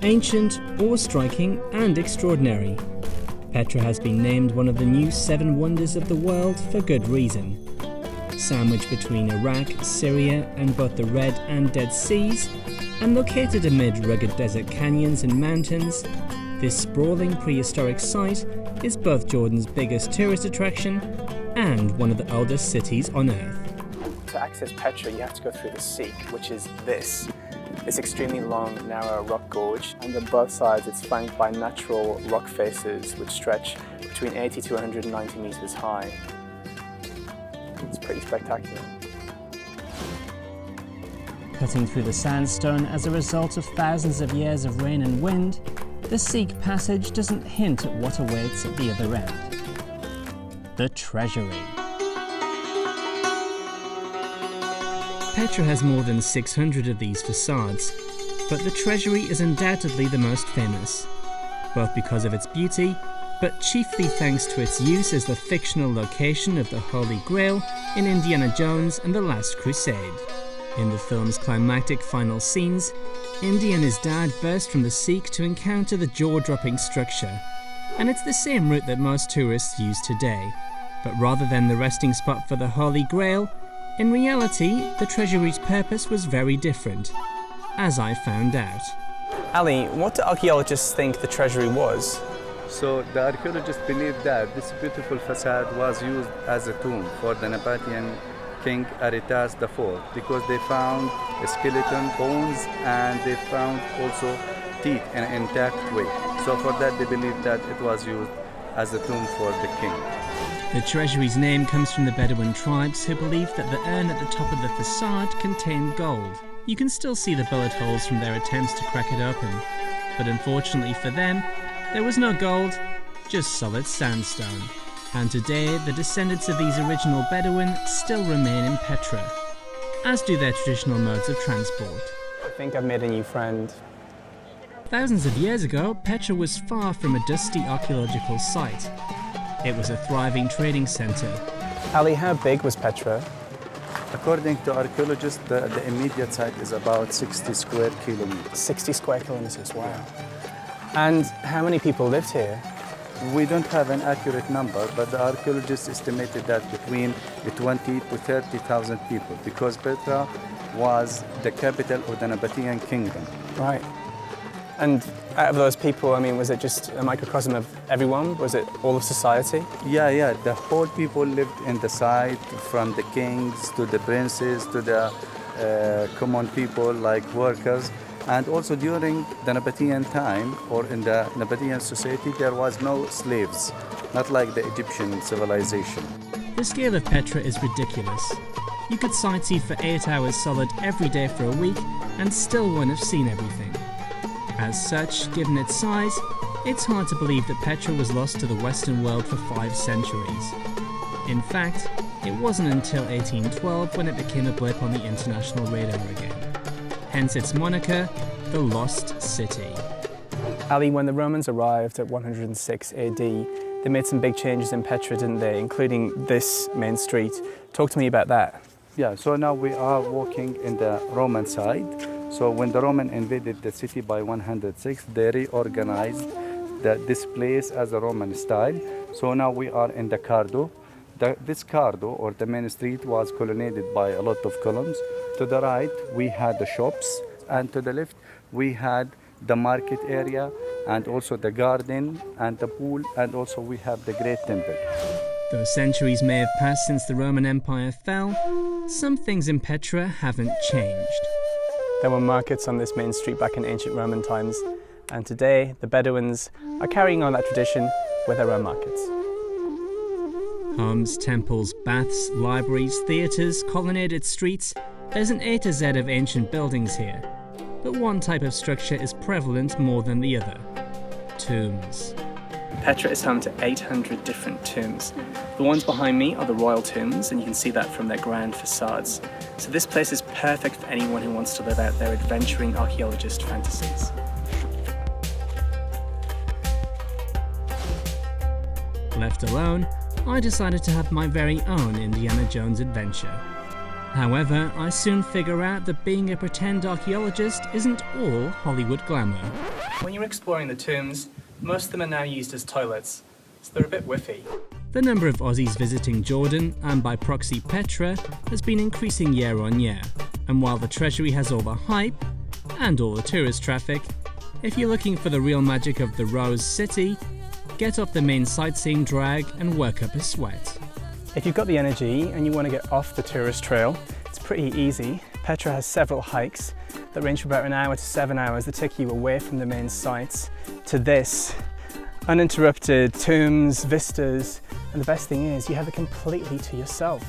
Ancient, awe-striking and extraordinary, Petra has been named one of the new 7 wonders of the world for good reason. Sandwiched between Iraq, Syria and both the Red and Dead Seas, and located amid rugged desert canyons and mountains, this sprawling prehistoric site is both Jordan's biggest tourist attraction and one of the oldest cities on Earth. To access Petra, you have to go through the Seek, which is this extremely long, narrow rock gorge, and on both sides it's flanked by natural rock faces which stretch between 80 to 190 meters high. It's pretty spectacular. Cutting through the sandstone as a result of thousands of years of rain and wind, the Seek passage doesn't hint at what awaits at the other end. The treasury. Petra has more than 600 of these facades, but the treasury is undoubtedly the most famous, both because of its beauty, but chiefly thanks to its use as the fictional location of the Holy Grail in Indiana Jones and the Last Crusade. In the film's climactic final scenes, Indy and his dad burst from the Seek to encounter the jaw-dropping structure, and it's the same route that most tourists use today. But rather than the resting spot for the Holy Grail, in reality, the treasury's purpose was very different, as I found out. Ali, what do archaeologists think the treasury was? So the archaeologists believe that this beautiful facade was used as a tomb for the Nabatean King Aretas IV, because they found a skeleton, bones, and they found also teeth in an intact way. So for that they believe that it was used as a tomb for the king. The treasury's name comes from the Bedouin tribes who believed that the urn at the top of the facade contained gold. You can still see the bullet holes from their attempts to crack it open, but unfortunately for them, there was no gold, just solid sandstone. And today, the descendants of these original Bedouin still remain in Petra, as do their traditional modes of transport. I think I've made a new friend. Thousands of years ago, Petra was far from a dusty archaeological site. It was a thriving trading centre. Ali, how big was Petra? According to archaeologists, the immediate site is about 60 square kilometers. 60 square kilometers, wow. And how many people lived here? We don't have an accurate number, but the archaeologists estimated that between 20 to 30,000 people, because Petra was the capital of the Nabatean kingdom. Right. And out of those people, I mean, was it just a microcosm of everyone? Was it all of society? Yeah. The whole people lived in the site, from the kings to the princes to the common people like workers. And also during the Nabatean time, or in the Nabatean society, there was no slaves, not like the Egyptian civilization. The scale of Petra is ridiculous. You could sightsee for 8 hours solid every day for a week and still wouldn't have seen everything. As such, given its size, it's hard to believe that Petra was lost to the Western world for 5 centuries. In fact, it wasn't until 1812 when it became a blip on the international radar again. Hence its moniker, the Lost City. Ali, when the Romans arrived at 106 AD, they made some big changes in Petra, didn't they, including this main street. Talk to me about that. Yeah, so now we are walking in the Roman side. So when the Roman invaded the city by 106, they reorganized this place as a Roman style. So now we are in the Cardo. This Cardo, or the main street, was colonnaded by a lot of columns. To the right, we had the shops, and to the left, we had the market area, and also the garden, and the pool, and also we have the Great Temple. Though centuries may have passed since the Roman Empire fell, some things in Petra haven't changed. There were markets on this main street back in ancient Roman times, and today the Bedouins are carrying on that tradition with their own markets. Homes, temples, baths, libraries, theatres, colonnaded streets, there's an A to Z of ancient buildings here. But one type of structure is prevalent more than the other: tombs. Petra is home to 800 different tombs. The ones behind me are the royal tombs, and you can see that from their grand facades. So this place is perfect for anyone who wants to live out their adventuring archaeologist fantasies. Left alone, I decided to have my very own Indiana Jones adventure. However, I soon figure out that being a pretend archaeologist isn't all Hollywood glamour. When you're exploring the tombs, most of them are now used as toilets, so they're a bit whiffy. The number of Aussies visiting Jordan, and by proxy Petra, has been increasing year on year. And while the treasury has all the hype, and all the tourist traffic, if you're looking for the real magic of the Rose City, get off the main sightseeing drag and work up a sweat. If you've got the energy and you want to get off the tourist trail, it's pretty easy. Petra has several hikes that range from about an hour to 7 hours that take you away from the main sites to this uninterrupted tombs, vistas, and the best thing is you have it completely to yourself.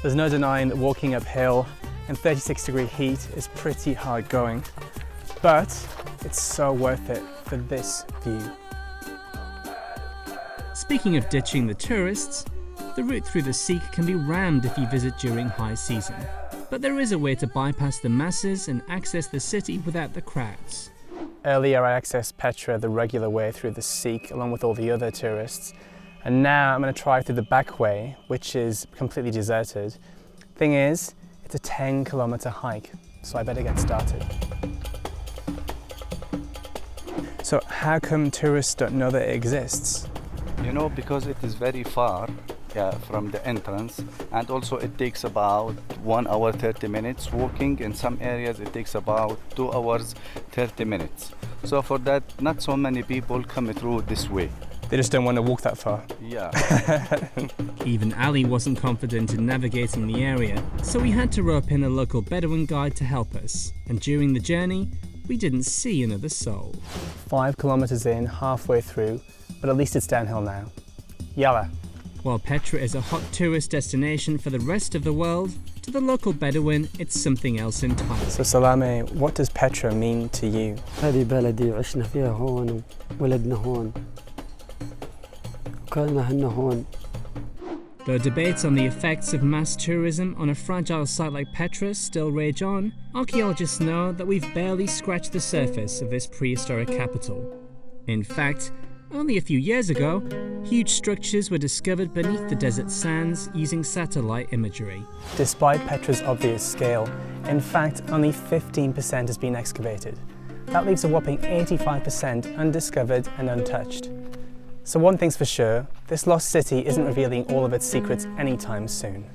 There's no denying that walking uphill in 36-degree heat is pretty hard going, but it's so worth it for this view. Speaking of ditching the tourists, the route through the Sikh can be rammed if you visit during high season. But there is a way to bypass the masses and access the city without the crowds. Earlier I accessed Petra the regular way through the Sikh along with all the other tourists, and now I'm going to try through the back way, which is completely deserted. Thing is, it's a 10-kilometer hike, so I better get started. So how come tourists don't know that it exists? You know, because it is very far from the entrance, and also it takes about 1 hour 30 minutes walking. In some areas it takes about 2 hours 30 minutes. So for that, not so many people come through this way. They just don't want to walk that far. Yeah. Even Ali wasn't confident in navigating the area, so we had to rope in a local Bedouin guide to help us. And during the journey, we didn't see another soul. 5 kilometers in, halfway through, but at least it's downhill now. Yalla. While Petra is a hot tourist destination for the rest of the world, to the local Bedouin, it's something else entirely. So Salame, what does Petra mean to you? هذه بلدي وعشنا فيها هون وولدنا هون وكلنا هنا هون. Though debates on the effects of mass tourism on a fragile site like Petra still rage on, archaeologists know that we've barely scratched the surface of this prehistoric capital. In fact, only a few years ago, huge structures were discovered beneath the desert sands using satellite imagery. Despite Petra's obvious scale, in fact, only 15% has been excavated. That leaves a whopping 85% undiscovered and untouched. So one thing's for sure, this lost city isn't revealing all of its secrets anytime soon.